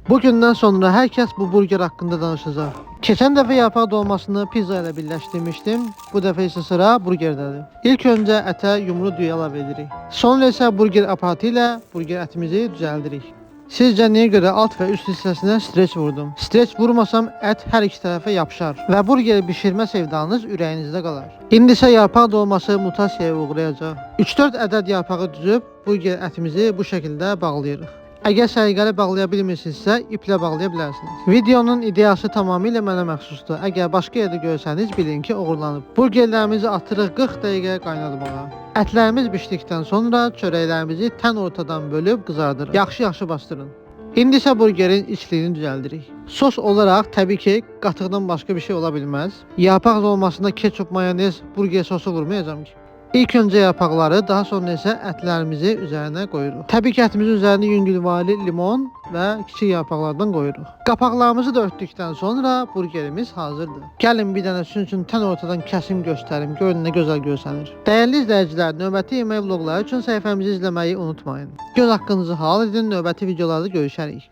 Bugündən sonra hər kəs bu burger haqqında danışacaq. Keçən dəfə yarpaq dolmasını pizza ilə birləşdirmişdim. Bu dəfə isə sıra burgerdədir. İlk öncə ətə yumru düyü əlavə edirik. Sonra isə burger aparatı ilə burger ətimizi düzəldirik. Sizcə niyə görə alt və üst hissəsinə streç vurdum? Streç vurmasam ət hər iki tərəfə yapışar və burgeri bişirmə sevdanız ürəyinizdə qalar. İndi isə yarpaq dolması mutasiyaya uğrayacaq. 3-4 ədəd yarpağı düzüb burger ətimizi bu şəkildə bağlayırıq. Əgər səliqəli bağlaya bilmirsinizsə, iplə bağlaya bilərsiniz. Videonun ideyası tamamilə mənə məxsusdur. Əgər başqa yerdə görsəniz, bilin ki, oğurlanıb. Burgerlərimizi atırıq 40 dəqiqə qaynatmağa. Ətlərimiz bişdikdən sonra çörəklərimizi tən ortadan bölüb qızardırıq. Yaxşı bastırın. İndi isə burgerin içliyini düzəldirik. Sos olaraq təbii ki, qatıqdan başqa bir şey ola bilməz. Yarpaq dolmasında ketçup, mayonez, burger sosu vurmayacağam ki. İlk öncə yarpaqları, daha sonra isə ətlərimizi üzərinə qoyuruq. Təbii ki, ətimizin üzərinə yüngülvari limon və kiçik yarpaqlardan qoyuruq. Qapaqlarımızı da örtdükdən sonra burgerimiz hazırdır. Gəlin bir dənə sizin üçün tən ortadan kəsim göstərim, görün nə gözəl görsənir. Dəyərli izləyicilər, növbəti yemək vloqları üçün səhifəmizi izləməyi unutmayın. Göz haqqınızı halal edin, növbəti videolarda görüşərik.